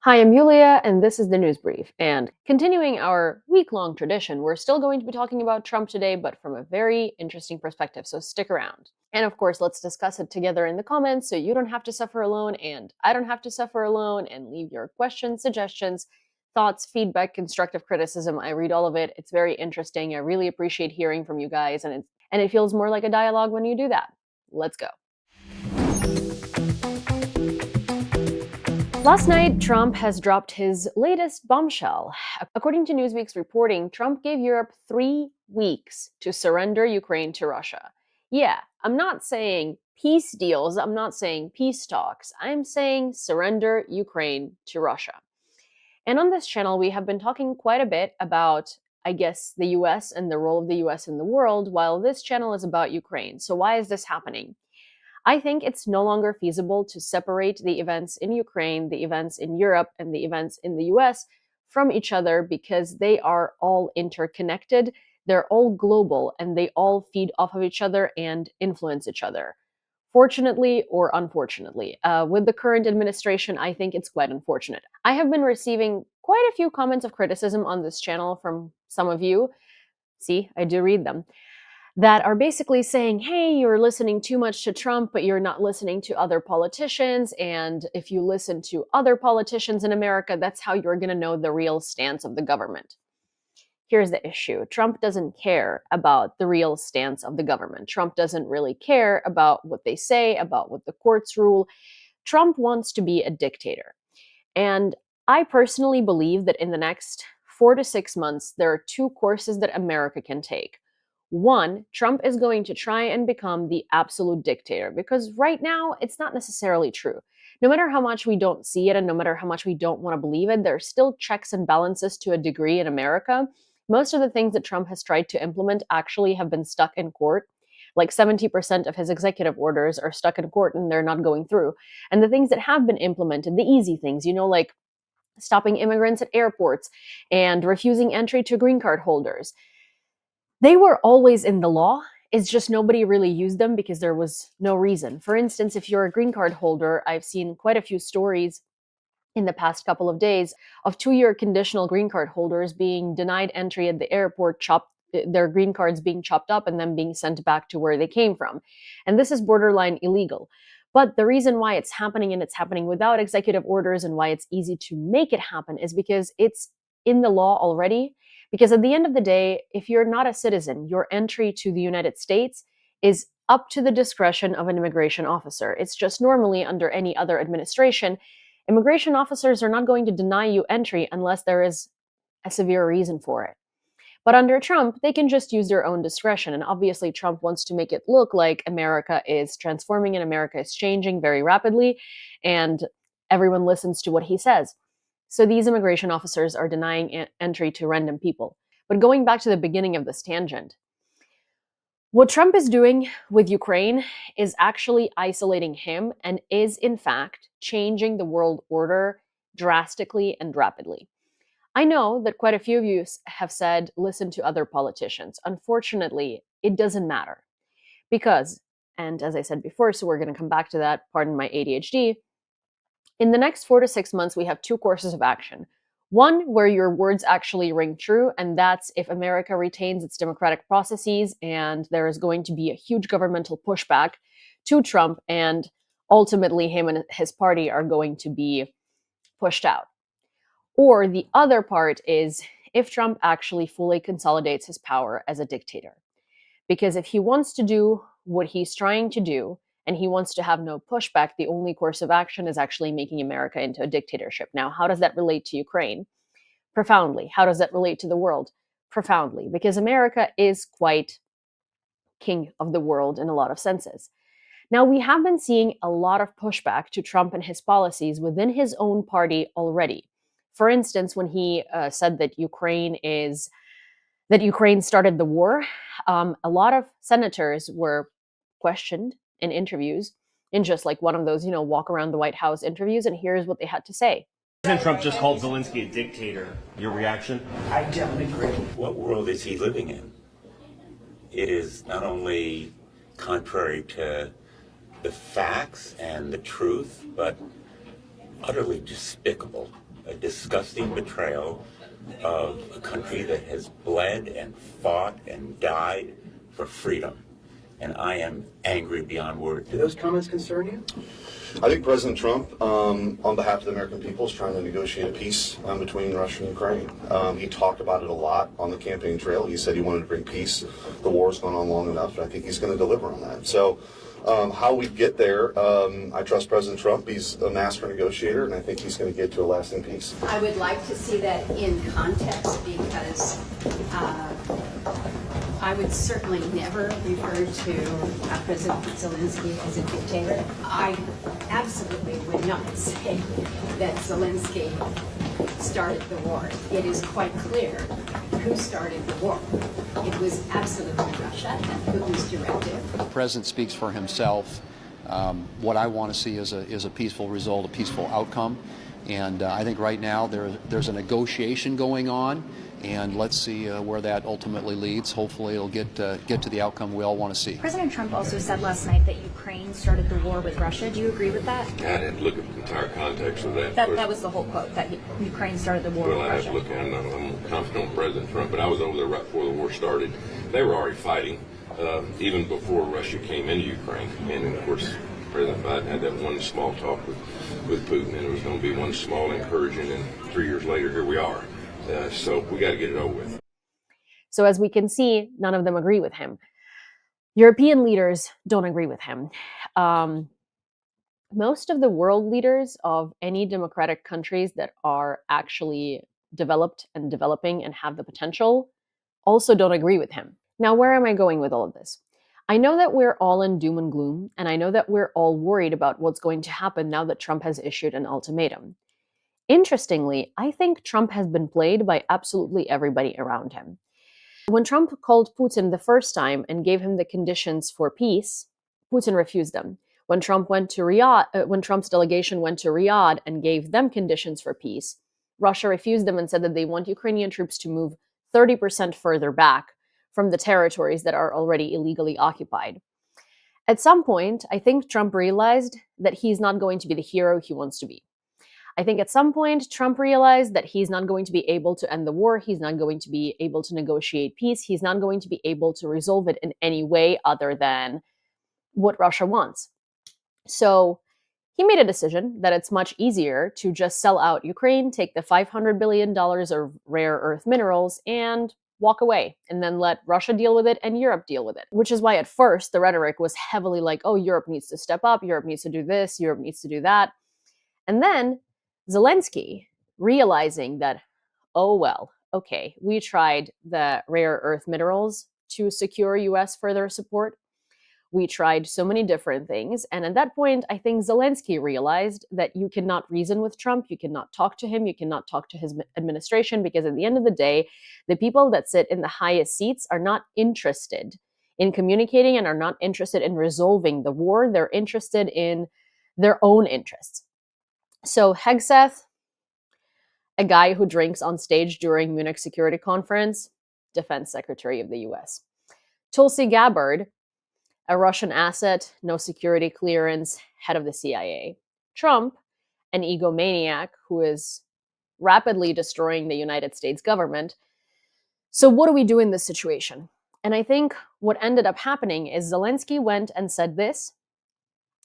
Hi, I'm Yulia, and this is the News Brief. And continuing our week-long tradition, we're still going to be talking about Trump today, but from a very interesting perspective, so stick around. And of course, let's discuss it together in the comments so you don't have to suffer alone, and I don't have to suffer alone, and leave your questions, suggestions, thoughts, feedback, constructive criticism. I read all of it. It's very interesting. I really appreciate hearing from you guys, and it feels more like a dialogue when you do that. Let's go. Last night, Trump has dropped his latest bombshell. According to Newsweek's reporting, Trump gave Europe 3 weeks to surrender Ukraine to Russia. Yeah, I'm not saying peace deals, I'm not saying peace talks, I'm saying surrender Ukraine to Russia. And on this channel, we have been talking quite a bit about, I guess, the US and the role of the US in the world, while this channel is about Ukraine. So why is this happening? I think it's no longer feasible to separate the events in Ukraine, the events in Europe, and the events in the US from each other because they are all interconnected, they're all global, and they all feed off of each other and influence each other. Fortunately or unfortunately. With the current administration, I think it's quite unfortunate. I have been receiving quite a few comments of criticism on this channel from some of you. See, I do read them, that are basically saying, hey, you're listening too much to Trump, but you're not listening to other politicians. And if you listen to other politicians in America, that's how you're going to know the real stance of the government. Here's the issue. Trump doesn't care about the real stance of the government. Trump doesn't really care about what they say, about what the courts rule. Trump wants to be a dictator. And I personally believe that in the next 4 to 6 months, there are 2 courses that America can take. One, Trump is going to try and become the absolute dictator, because right now it's not necessarily true. No matter how much we don't see it and no matter how much we don't want to believe it, there are still checks and balances to a degree in America. Most of the things that Trump has tried to implement actually have been stuck in court. Like 70% of his executive orders are stuck in court and they're not going through. And the things that have been implemented, the easy things, like stopping immigrants at airports and refusing entry to green card holders, they were always in the law. It's just nobody really used them because there was no reason. For instance, if you're a green card holder, I've seen quite a few stories in the past couple of days of 2-year conditional green card holders being denied entry at the airport, their green cards being chopped up and then being sent back to where they came from. And this is borderline illegal. But the reason why it's happening, and it's happening without executive orders, and why it's easy to make it happen is because it's in the law already. Because at the end of the day, if you're not a citizen, your entry to the United States is up to the discretion of an immigration officer. It's just normally under any other administration, immigration officers are not going to deny you entry unless there is a severe reason for it. But under Trump, they can just use their own discretion. And obviously, Trump wants to make it look like America is transforming and America is changing very rapidly, and everyone listens to what he says. So these immigration officers are denying entry to random people. But going back to the beginning of this tangent, what Trump is doing with Ukraine is actually isolating him and is, in fact, changing the world order drastically and rapidly. I know that quite a few of you have said, listen to other politicians. Unfortunately, it doesn't matter. Because, and as I said before, so we're going to come back to that, pardon my ADHD, in the next 4 to 6 months, we have 2 courses of action. One, where your words actually ring true, and that's if America retains its democratic processes and there is going to be a huge governmental pushback to Trump, and ultimately him and his party are going to be pushed out. Or the other part is if Trump actually fully consolidates his power as a dictator. Because if he wants to do what he's trying to do, and he wants to have no pushback, the only course of action is actually making America into a dictatorship. Now, how does that relate to Ukraine? Profoundly. How does that relate to the world? Profoundly. Because America is quite king of the world in a lot of senses. Now, we have been seeing a lot of pushback to Trump and his policies within his own party already. For instance, when he said that Ukraine started the war, a lot of senators were questioned in interviews, in just like one of those, walk around the White House interviews, and here's what they had to say. President Trump just called Zelensky a dictator. Your reaction? I don't agree. What world is he living in? It is not only contrary to the facts and the truth, but utterly despicable disgusting betrayal of a country that has bled and fought and died for freedom. And I am angry beyond words. Do those comments concern you? I think President Trump, on behalf of the American people, is trying to negotiate a peace between Russia and Ukraine. He talked about it a lot on the campaign trail. He said he wanted to bring peace. The war's gone on long enough, and I think he's going to deliver on that. So how we get there, I trust President Trump. He's a master negotiator, and I think he's going to get to a lasting peace. I would like to see that in context because I would certainly never refer to President Zelensky as a dictator. I absolutely would not say that Zelensky started the war. It is quite clear who started the war. It was absolutely Russia and Putin's directive. The president speaks for himself. What I want to see is a peaceful result, a peaceful outcome. And I think right now there's a negotiation going on, and let's see where that ultimately leads. Hopefully it'll get to the outcome we all want to see. President Trump also said last night that Ukraine started the war with Russia. Do you agree with that? I had to look at the entire context of that. That was the whole quote, that Ukraine started the war with Well, I have Russia. to look at it. I'm confident on President Trump, but I was over there right before the war started. They were already fighting, even before Russia came into Ukraine. And, of course, President Biden had that one small talk with Putin, and it was going to be one small encouraging, and 3 years later, here we are. So we got to get it over with. So as we can see, none of them agree with him. European leaders don't agree with him. Most of the world leaders of any democratic countries that are actually developed and developing and have the potential also don't agree with him. Now, where am I going with all of this? I know that we're all in doom and gloom, and I know that we're all worried about what's going to happen now that Trump has issued an ultimatum. Interestingly, I think Trump has been played by absolutely everybody around him. When Trump called Putin the first time and gave him the conditions for peace, Putin refused them. When Trump's delegation went to Riyadh and gave them conditions for peace, Russia refused them and said that they want Ukrainian troops to move 30% further back from the territories that are already illegally occupied. At some point, I think Trump realized that he's not going to be the hero he wants to be. I think at some point, Trump realized that he's not going to be able to end the war. He's not going to be able to negotiate peace. He's not going to be able to resolve it in any way other than what Russia wants. So he made a decision that it's much easier to just sell out Ukraine, take the $500 billion of rare earth minerals, and walk away, and then let Russia deal with it and Europe deal with it. Which is why at first the rhetoric was heavily like, oh, Europe needs to step up, Europe needs to do this, Europe needs to do that. And then Zelensky, realizing that, oh, well, okay, we tried the rare earth minerals to secure US further support. We tried so many different things. And at that point, I think Zelensky realized that you cannot reason with Trump, you cannot talk to him, you cannot talk to his administration, because at the end of the day, the people that sit in the highest seats are not interested in communicating and are not interested in resolving the war. They're interested in their own interests. So Hegseth, a guy who drinks on stage during Munich Security Conference, Defense Secretary of the US. Tulsi Gabbard, a Russian asset, no security clearance, head of the CIA. Trump, an egomaniac who is rapidly destroying the United States government. So what do we do in this situation? And I think what ended up happening is Zelensky went and said this,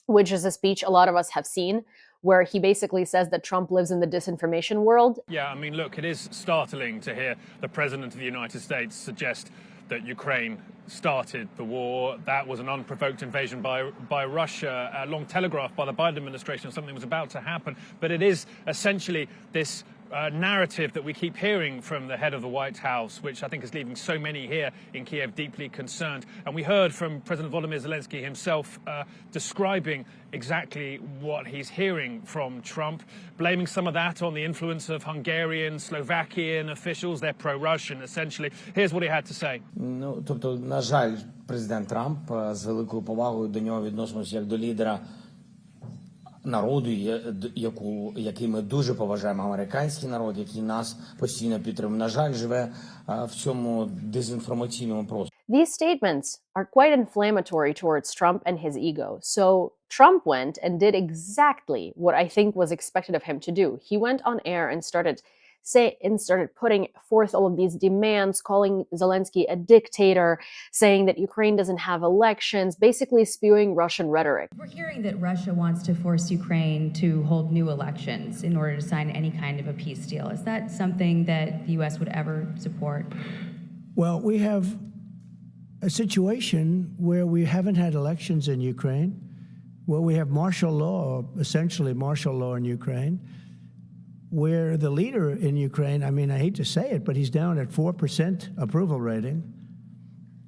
which is a speech a lot of us have seen, where he basically says that Trump lives in the disinformation world. Yeah, I mean, look, it is startling to hear the President of the United States suggest that Ukraine started the war. That was an unprovoked invasion by Russia, long telegraphed by the Biden administration. Something was about to happen. But it is essentially this narrative that we keep hearing from the head of the White House, which I think is leaving so many here in Kiev deeply concerned. And we heard from President Volodymyr Zelensky himself describing exactly what he's hearing from Trump, blaming some of that on the influence of Hungarian, Slovakian officials. They're pro-Russian, essentially. Here's what he had to say. Ну, тобто, на жаль, президент Трамп з великою повагою до нього відносимося як до лідера народу, який ми дуже поважаємо, американський народ, який нас постійно підтримує. На жаль, живе в цьому дезінформаційному просторі. These statements are quite inflammatory towards Trump and his ego. So Trump went and did exactly what I think was expected of him to do. He went on air and started putting forth all of these demands, calling Zelensky a dictator, saying that Ukraine doesn't have elections, basically spewing Russian rhetoric. We're hearing that Russia wants to force Ukraine to hold new elections in order to sign any kind of a peace deal. Is that something that the U.S. would ever support? Well, we have a situation where we haven't had elections in Ukraine, where we have martial law, essentially martial law in Ukraine, where the leader in Ukraine, I mean, I hate to say it, but he's down at 4% approval rating,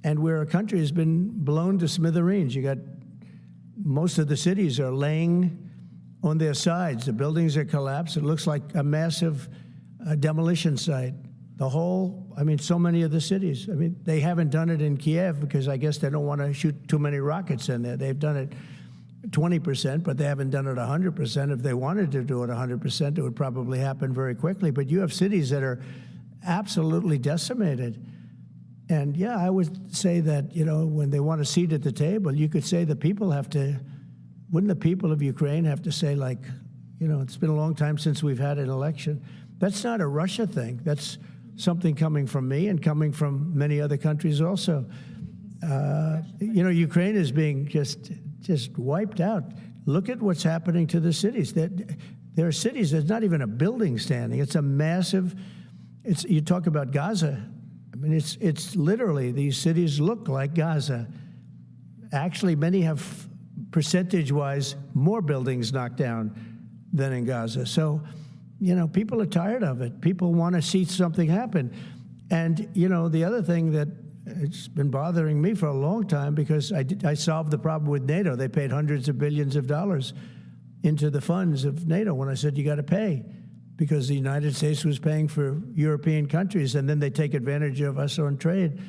and where a country has been blown to smithereens. You got most of the cities are laying on their sides. The buildings are collapsed. It looks like a massive demolition site. The whole, I mean, so many of the cities. I mean, they haven't done it in Kiev because I guess they don't want to shoot too many rockets in there. They've done it 20%, but they haven't done it 100%. If they wanted to do it 100%, it would probably happen very quickly. But you have cities that are absolutely decimated. And yeah, I would say that, you know, when they want a seat at the table, you could say the people have to, wouldn't the people of Ukraine have to say, like, you know, it's been a long time since we've had an election. That's not a Russia thing. That's something coming from me and coming from many other countries also. You know, Ukraine is being just wiped out. Look at what's happening to the cities. There are cities, there's not even a building standing. It's a massive, you talk about Gaza. I mean, it's literally, these cities look like Gaza. Actually, many have, percentage-wise, more buildings knocked down than in Gaza. So, you know, people are tired of it. People want to see something happen. And, you know, the other thing that it's been bothering me for a long time, because I solved the problem with NATO. They paid hundreds of billions of dollars into the funds of NATO when I said you got to pay, because the United States was paying for European countries, and then they take advantage of us on trade.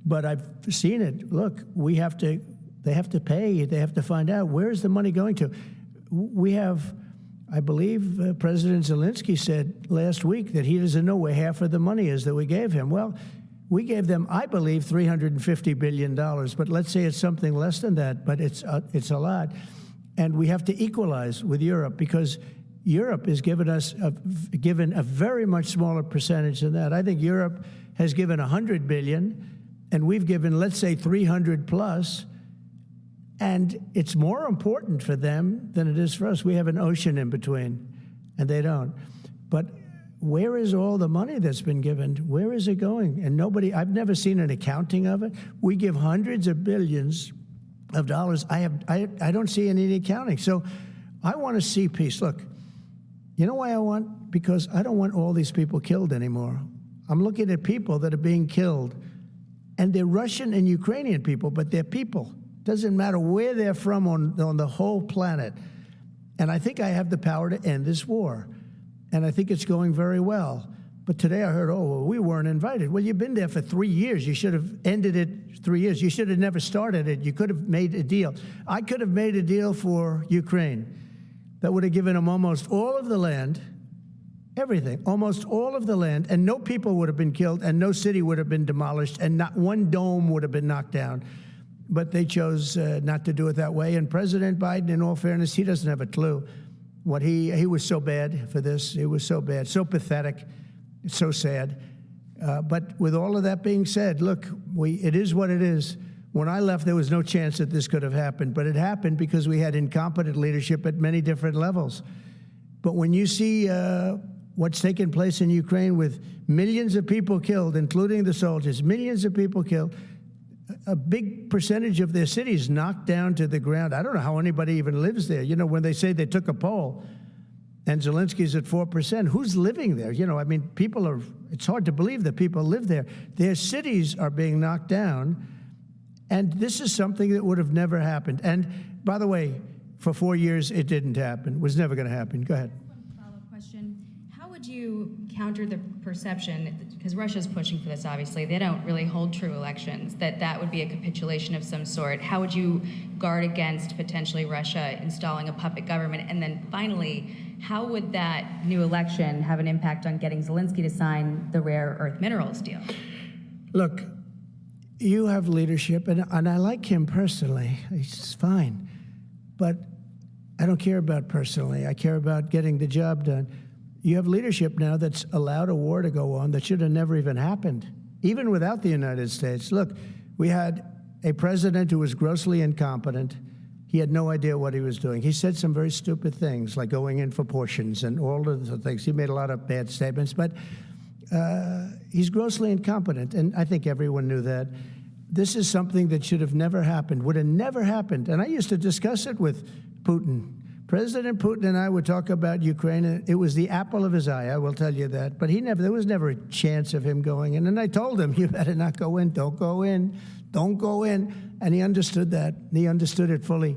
But I've seen it. Look, they have to pay. They have to find out, where's the money going to? We have, I believe President Zelensky said last week that he doesn't know where half of the money is that we gave him. Well, we gave them, I believe, $350 billion, but let's say it's something less than that, but it's a lot. And we have to equalize with Europe, because Europe has given us given a very much smaller percentage than that. I think Europe has given $100 billion, and we've given, let's say, 300 plus, and it's more important for them than it is for us. We have an ocean in between, and they don't. But where is all the money that's been given? Where is it going? And nobody, I've never seen an accounting of it. We give hundreds of billions of dollars. I don't see any accounting. So I want to see peace. Look, you know why I want? Because I don't want all these people killed anymore. I'm looking at people that are being killed, and they're Russian and Ukrainian people, but they're people. Doesn't matter where they're from on the whole planet. And I think I have the power to end this war. And I think it's going very well. But today I heard, oh, well, we weren't invited. Well, you've been there for 3 years. You should have ended it 3 years. You should have never started it. You could have made a deal. I could have made a deal for Ukraine that would have given them almost all of the land, everything, almost all of the land, and no people would have been killed, and no city would have been demolished, and not one dome would have been knocked down. But they chose not to do it that way. And President Biden, in all fairness, he doesn't have a clue. What he was so bad for this. It was so bad, so pathetic, so sad. But with all of that being said, look, it is what it is. When I left, there was no chance that this could have happened. But it happened because we had incompetent leadership at many different levels. But when you see what's taken place in Ukraine with millions of people killed, including the soldiers, millions of people killed, a big percentage of their cities knocked down to the ground. I don't know how anybody even lives there. You know, when they say they took a poll and Zelensky's at 4%, who's living there? You know, I mean, it's hard to believe that people live there. Their cities are being knocked down, and this is something that would have never happened. And by the way, for 4 years, it didn't happen. It was never going to happen. Go ahead. One follow-up question. How would you counter the perception, because Russia's pushing for this, obviously, they don't really hold true elections, that would be a capitulation of some sort? How would you guard against potentially Russia installing a puppet government? And then finally, how would that new election have an impact on getting Zelensky to sign the rare earth minerals deal? Look, you have leadership, and I like him personally. He's fine. But I don't care about personally. I care about getting the job done. You have leadership now that's allowed a war to go on that should have never even happened, even without the United States. Look, we had a president who was grossly incompetent. He had no idea what he was doing. He said some very stupid things, like going in for portions and all of the things. He made a lot of bad statements, but he's grossly incompetent, and I think everyone knew that. This is something that should have never happened, would have never happened. And I used to discuss it with Putin. President Putin and I would talk about Ukraine, and it was the apple of his eye, I will tell you that. But there was never a chance of him going in. And I told him, you better not go in, don't go in, don't go in. And he understood that. He understood it fully.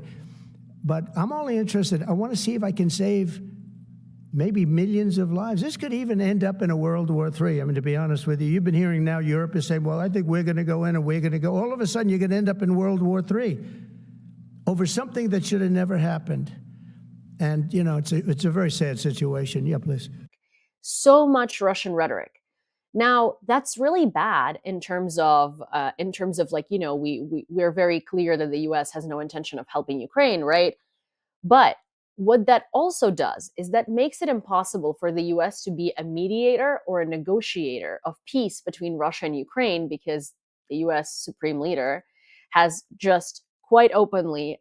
But I'm only interested, I want to see if I can save maybe millions of lives. This could even end up in a World War III. I mean, to be honest with you, you've been hearing now Europe is saying, well, I think we're going to go in and we're going to go. All of a sudden, you're going to end up in World War III over something that should have never happened. And, you know, it's a very sad situation. Yeah, please. So much Russian rhetoric. Now, that's really bad in terms of like, you know, we're very clear that the US has no intention of helping Ukraine, right? But what that also does is that makes it impossible for the US to be a mediator or a negotiator of peace between Russia and Ukraine, because the US Supreme Leader has just quite openly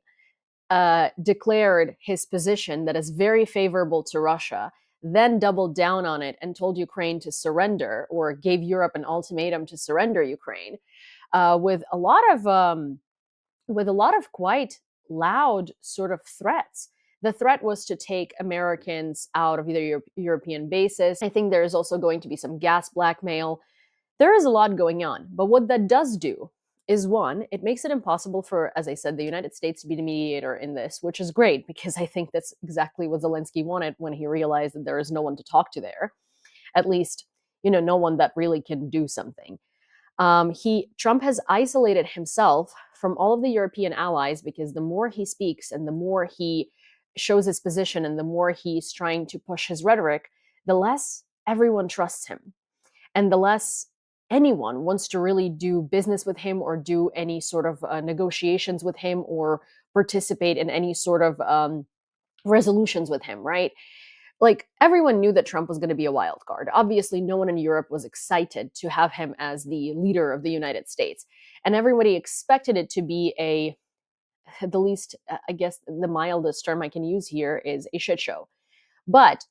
declared his position that is very favorable to Russia, then doubled down on it and told Ukraine to surrender, or gave Europe an ultimatum to surrender Ukraine, with a lot of quite loud sort of threats. The threat was to take Americans out of either European bases. I think there is also going to be some gas blackmail. There is a lot going on, but what that does do is, one, it makes it impossible for, as I said, the United States to be the mediator in this, which is great, because I think that's exactly what Zelensky wanted when he realized that there is no one to talk to there. At least, you know, no one that really can do something. Trump has isolated himself from all of the European allies, because the more he speaks and the more he shows his position and the more he's trying to push his rhetoric, the less everyone trusts him. And the less anyone wants to really do business with him or do any sort of negotiations with him or participate in any sort of resolutions with him, right? Like, everyone knew that Trump was going to be a wild card. Obviously, no one in Europe was excited to have him as the leader of the United States. And everybody expected it to be the least, I guess the mildest term I can use here is a shit show. But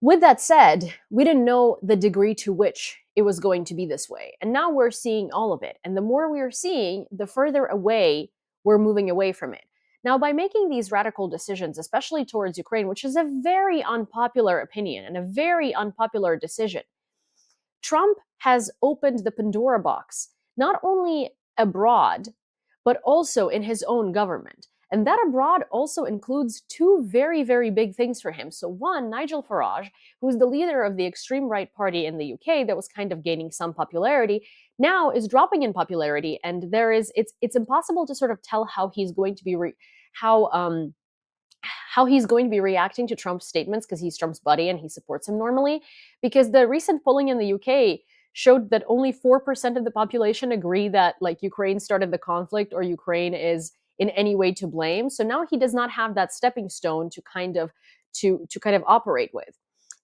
with that said, we didn't know the degree to which it was going to be this way. And now we're seeing all of it. And the more we are seeing, the further away we're moving away from it. Now, by making these radical decisions, especially towards Ukraine, which is a very unpopular opinion and a very unpopular decision, Trump has opened the Pandora box, not only abroad, but also in his own government. And that abroad also includes two very, very big things for him. So one, Nigel Farage, who's the leader of the extreme right party in the UK that was kind of gaining some popularity, now is dropping in popularity. And it's impossible to sort of tell how he's going to be how he's going to be reacting to Trump's statements, because he's Trump's buddy and he supports him normally. Because the recent polling in the UK showed that only 4% of the population agree that, like, Ukraine started the conflict or Ukraine is in any way to blame. So now he does not have that stepping stone to kind of operate with.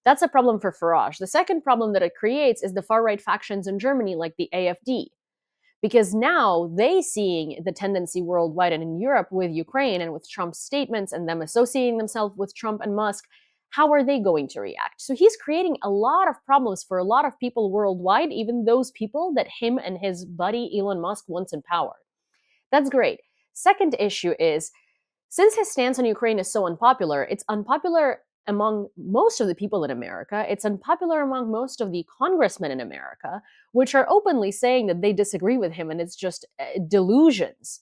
That's a problem for Farage. The second problem that it creates is the far-right factions in Germany, like the AfD. Because now they seeing the tendency worldwide and in Europe with Ukraine and with Trump's statements and them associating themselves with Trump and Musk, how are they going to react? So he's creating a lot of problems for a lot of people worldwide, even those people that him and his buddy Elon Musk wants in power. That's great. Second issue is, since his stance on Ukraine is so unpopular, it's unpopular among most of the people in America. It's unpopular among most of the congressmen in America, which are openly saying that they disagree with him, and it's just delusions,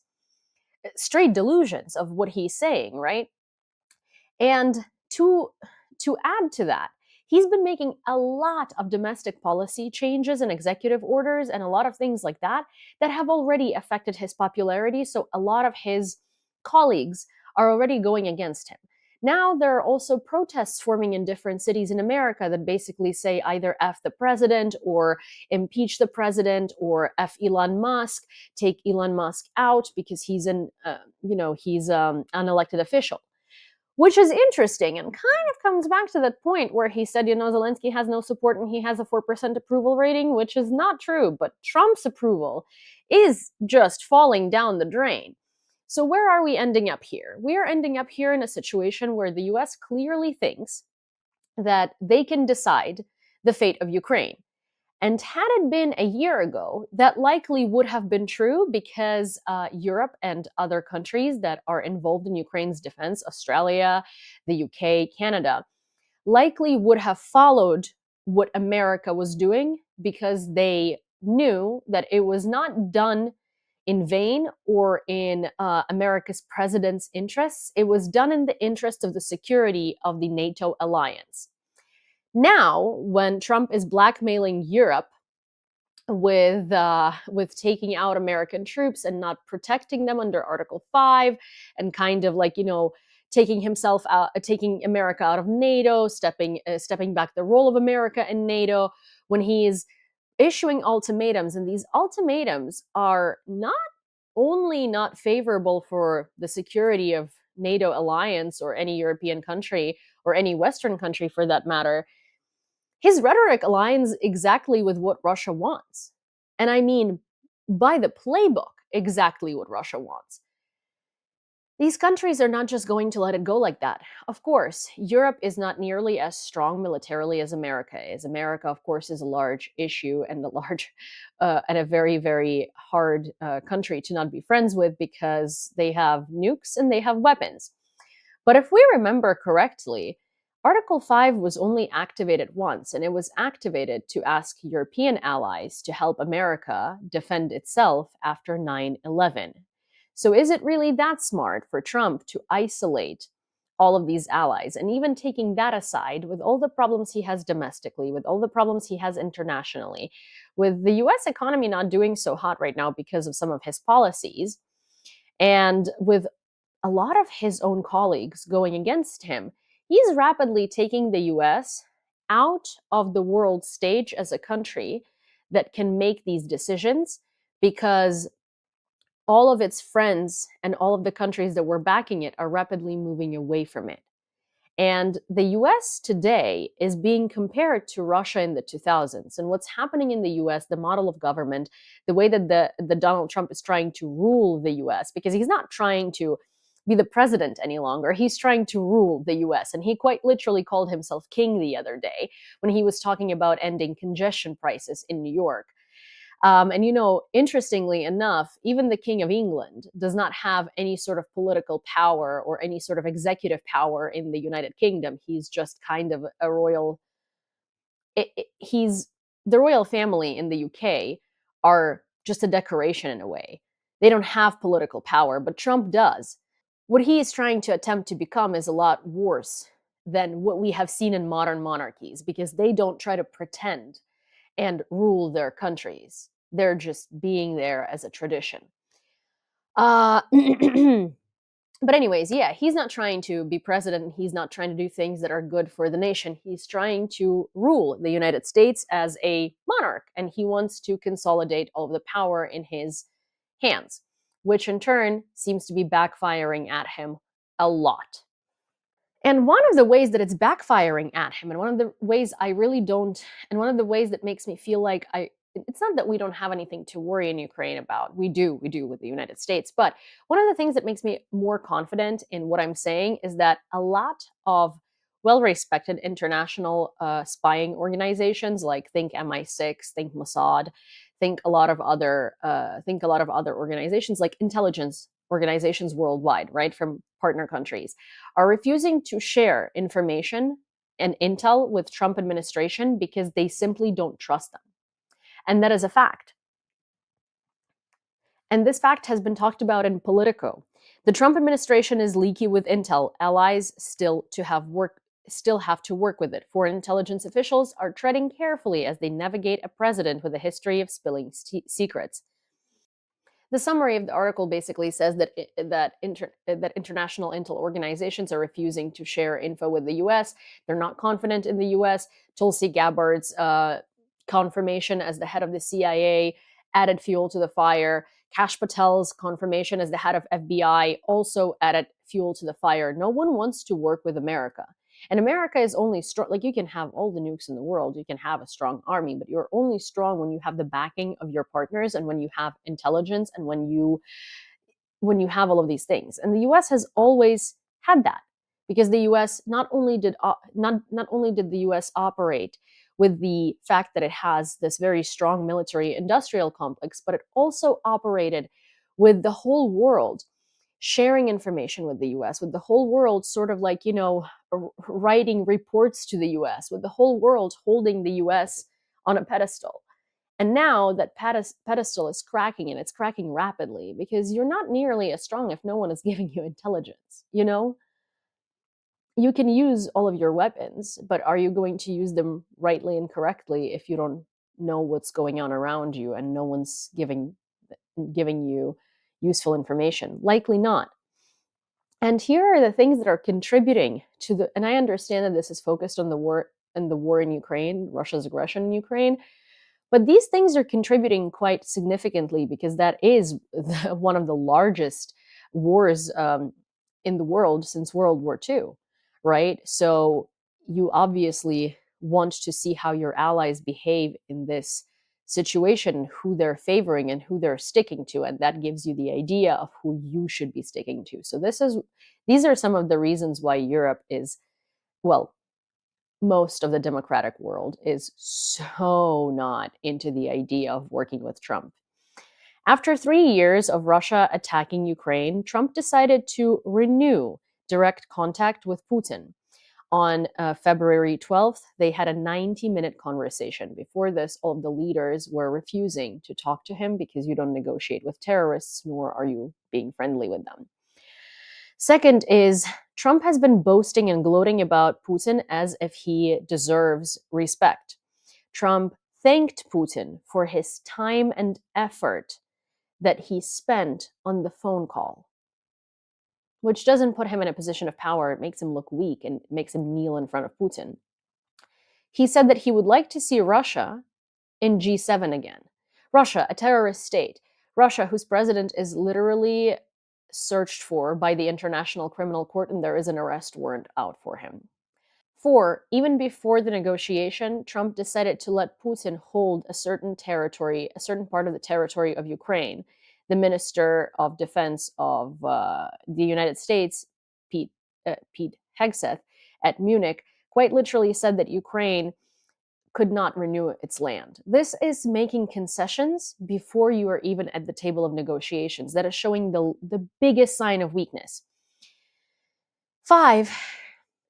straight delusions of what he's saying, right? And to add to that, he's been making a lot of domestic policy changes and executive orders and a lot of things like that that have already affected his popularity. So a lot of his colleagues are already going against him. Now there are also protests forming in different cities in America that basically say either F the president or impeach the president or F Elon Musk, take Elon Musk out because he's he's an elected official. Which is interesting and kind of comes back to that point where he said, Zelensky has no support and he has a 4% approval rating, which is not true, but Trump's approval is just falling down the drain. So where are we ending up here? We are ending up here in a situation where the US clearly thinks that they can decide the fate of Ukraine. And had it been a year ago, that likely would have been true because Europe and other countries that are involved in Ukraine's defense, Australia, the UK, Canada, likely would have followed what America was doing because they knew that it was not done in vain or in America's president's interests. It was done in the interest of the security of the NATO alliance. Now, when Trump is blackmailing Europe with taking out American troops and not protecting them under Article 5 and kind of taking America out of NATO, stepping back the role of America in NATO, when he is issuing ultimatums, and these ultimatums are not only not favorable for the security of NATO alliance or any European country or any Western country for that matter, his rhetoric aligns exactly with what Russia wants. And I mean, by the playbook, exactly what Russia wants. These countries are not just going to let it go like that. Of course, Europe is not nearly as strong militarily as America is. America, of course, is a large issue and a very, very hard country to not be friends with because they have nukes and they have weapons. But if we remember correctly, Article 5 was only activated once, and it was activated to ask European allies to help America defend itself after 9/11. So is it really that smart for Trump to isolate all of these allies? And even taking that aside, with all the problems he has domestically, with all the problems he has internationally, with the US economy not doing so hot right now because of some of his policies, and with a lot of his own colleagues going against him, he's rapidly taking the US out of the world stage as a country that can make these decisions because all of its friends and all of the countries that were backing it are rapidly moving away from it. And the US today is being compared to Russia in the 2000s. And what's happening in the US, the model of government, the way that the Donald Trump is trying to rule the US, because he's not trying to be the president any longer. He's trying to rule the US. And he quite literally called himself king the other day when he was talking about ending congestion prices in New York. And interestingly enough, even the King of England does not have any sort of political power or any sort of executive power in the United Kingdom. He's just kind of a royal. He's the royal family in the UK are just a decoration in a way. They don't have political power, but Trump does. What he is trying to attempt to become is a lot worse than what we have seen in modern monarchies because they don't try to pretend and rule their countries. They're just being there as a tradition. But anyways, yeah, he's not trying to be president. He's not trying to do things that are good for the nation. He's trying to rule the United States as a monarch, and he wants to consolidate all of the power in his hands, which in turn seems to be backfiring at him a lot. And one of the ways that it's backfiring at him, and one of the ways that makes me feel like it's not that we don't have anything to worry in Ukraine about. We do with the United States. But one of the things that makes me more confident in what I'm saying is that a lot of well-respected international spying organizations, like think MI6, think Mossad, think a lot of other organizations like intelligence organizations worldwide, right, from partner countries, are refusing to share information and intel with Trump administration because they simply don't trust them. And that is a fact. And this fact has been talked about in Politico. The Trump administration is leaky with intel. Allies still have to work with it. Foreign intelligence officials are treading carefully as they navigate a president with a history of spilling secrets. The summary of the article basically says that that international intel organizations are refusing to share info with the U.S. They're not confident in the U.S. Tulsi Gabbard's confirmation as the head of the CIA added fuel to the fire. Kash Patel's confirmation as the head of FBI also added fuel to the fire. No one wants to work with America. And America is only strong, like you can have all the nukes in the world, you can have a strong army, but you're only strong when you have the backing of your partners and when you have intelligence and when you have all of these things. And the US has always had that because the US not only did the US operate with the fact that it has this very strong military industrial complex, but it also operated with the whole world sharing information with the US, with the whole world sort of like, writing reports to the US, with the whole world holding the US on a pedestal. And now that pedestal is cracking, and it's cracking rapidly because you're not nearly as strong if no one is giving you intelligence, You can use all of your weapons, but are you going to use them rightly and correctly if you don't know what's going on around you and no one's giving you useful information? Likely not. And here are the things that are contributing to and I understand that this is focused on the war in Ukraine, Russia's aggression in Ukraine, but these things are contributing quite significantly because that is one of the largest wars in the world since World War II, right? So you obviously want to see how your allies behave in this situation, who they're favoring and who they're sticking to, and that gives you the idea of who you should be sticking to. So these are some of the reasons why Europe is, well, most of the democratic world is so not into the idea of working with Trump. After 3 years of Russia attacking Ukraine, Trump decided to renew direct contact with Putin. On February 12th, they had a 90-minute conversation. Before this, all of the leaders were refusing to talk to him because you don't negotiate with terrorists, nor are you being friendly with them. Second is Trump has been boasting and gloating about Putin as if he deserves respect. Trump thanked Putin for his time and effort that he spent on the phone call, which doesn't put him in a position of power. It makes him look weak and makes him kneel in front of Putin. He said that he would like to see Russia in G7 again. Russia, a terrorist state. Russia, whose president is literally searched for by the International Criminal Court, and there is an arrest warrant out for him. 4, even before the negotiation, Trump decided to let Putin hold a certain territory, a certain part of the territory of Ukraine. The Minister of Defense of the United States, Pete Hegseth, at Munich, quite literally said that Ukraine could not renew its land. This is making concessions before you are even at the table of negotiations. That is showing the biggest sign of weakness. 5,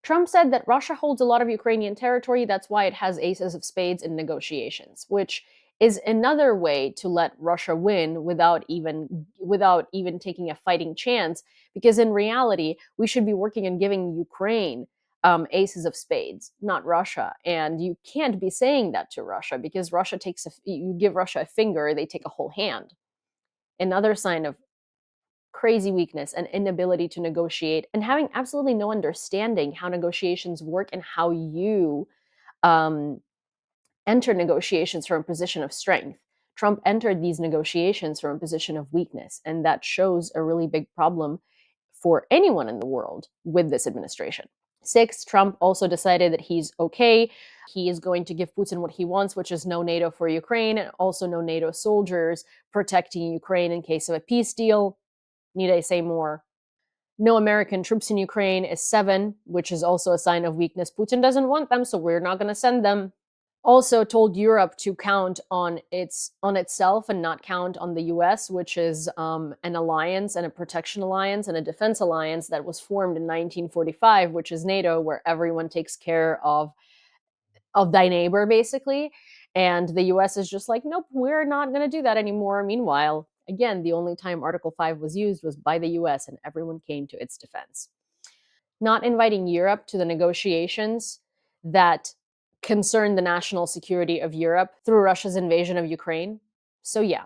Trump said that Russia holds a lot of Ukrainian territory. That's why it has aces of spades in negotiations, which is another way to let Russia win without even taking a fighting chance. Because in reality, we should be working on giving Ukraine aces of spades, not Russia. And you can't be saying that to Russia because you give Russia a finger, they take a whole hand. Another sign of crazy weakness and inability to negotiate and having absolutely no understanding how negotiations work and how you enter negotiations from a position of strength. Trump entered these negotiations from a position of weakness, and that shows a really big problem for anyone in the world with this administration. 6, Trump also decided that he's okay. He is going to give Putin what he wants, which is no NATO for Ukraine and also no NATO soldiers protecting Ukraine in case of a peace deal. Need I say more? No American troops in Ukraine is 7, which is also a sign of weakness. Putin doesn't want them, so we're not going to send them. Also told Europe to count on itself and not count on the US, which is an alliance and a protection alliance and a defense alliance that was formed in 1945, which is NATO, where everyone takes care of thy neighbor, basically. And the US is just like, nope, we're not going to do that anymore. Meanwhile, again, the only time Article 5 was used was by the US, and everyone came to its defense. Not inviting Europe to the negotiations that concern the national security of Europe through Russia's invasion of Ukraine. So yeah,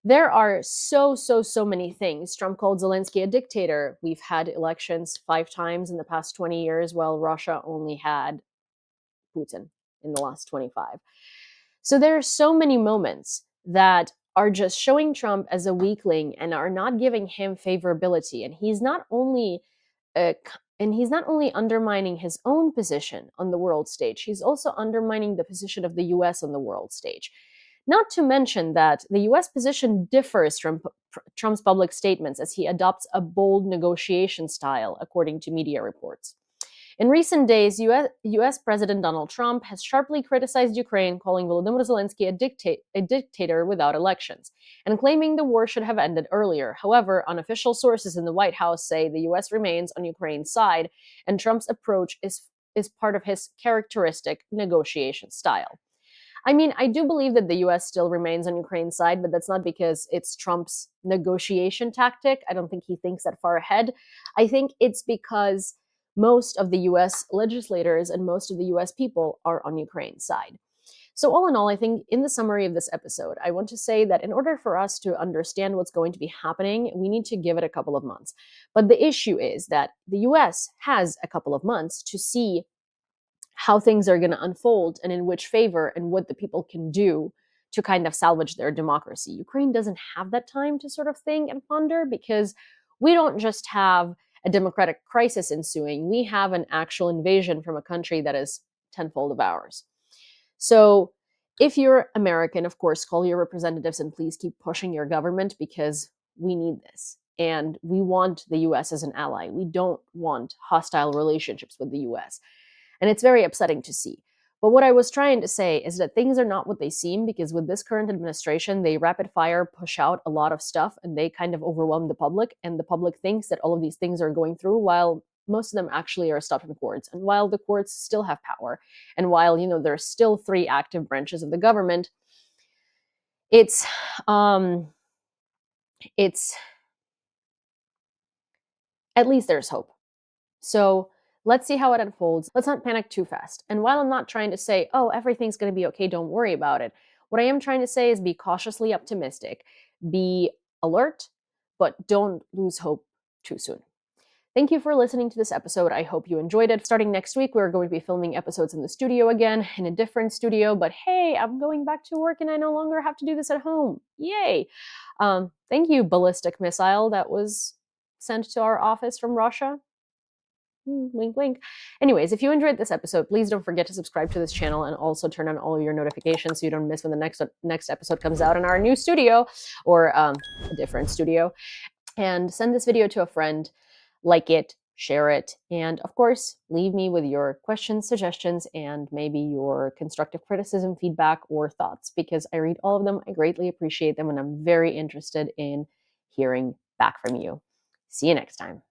There are so many things. Trump called Zelensky a dictator. We've had elections 5 times in the past 20 years, while Russia only had Putin in the last 25. So there are so many moments that are just showing Trump as a weakling and are not giving him favorability. And he's not only undermining his own position on the world stage, he's also undermining the position of the US on the world stage. Not to mention that the US position differs from Trump's public statements as he adopts a bold negotiation style, according to media reports. In recent days, US President Donald Trump has sharply criticized Ukraine, calling Volodymyr Zelensky a dictator without elections, and claiming the war should have ended earlier. However, unofficial sources in the White House say the US remains on Ukraine's side, and Trump's approach is part of his characteristic negotiation style. I mean, I do believe that the US still remains on Ukraine's side, but that's not because it's Trump's negotiation tactic. I don't think he thinks that far ahead. I think it's because most of the US legislators and most of the US people are on Ukraine's side. So all in all, I think in the summary of this episode, I want to say that in order for us to understand what's going to be happening, we need to give it a couple of months. But the issue is that the US has a couple of months to see how things are going to unfold and in which favor and what the people can do to kind of salvage their democracy. Ukraine doesn't have that time to sort of think and ponder because we don't just have a democratic crisis ensuing, we have an actual invasion from a country that is tenfold of ours. So if you're American, of course, call your representatives and please keep pushing your government because we need this. And we want the US as an ally. We don't want hostile relationships with the US. And it's very upsetting to see. But what I was trying to say is that things are not what they seem, because with this current administration, they rapid fire push out a lot of stuff and they kind of overwhelm the public. And the public thinks that all of these things are going through while most of them actually are stopped in courts. And while the courts still have power, and while, there are still 3 active branches of the government, it's at least there's hope. So let's see how it unfolds. Let's not panic too fast. And while I'm not trying to say, oh, everything's going to be okay, don't worry about it, what I am trying to say is be cautiously optimistic, be alert, but don't lose hope too soon. Thank you for listening to this episode. I hope you enjoyed it. Starting next week, we're going to be filming episodes in the studio again, in a different studio. But hey, I'm going back to work and I no longer have to do this at home. Yay! Thank you, ballistic missile that was sent to our office from Russia. Wink, wink. Anyways, if you enjoyed this episode, please don't forget to subscribe to this channel and also turn on all of your notifications so you don't miss when the next episode comes out in our new studio or a different studio. And send this video to a friend, like it, share it, and of course, leave me with your questions, suggestions, and maybe your constructive criticism, feedback, or thoughts, because I read all of them. I greatly appreciate them, and I'm very interested in hearing back from you. See you next time.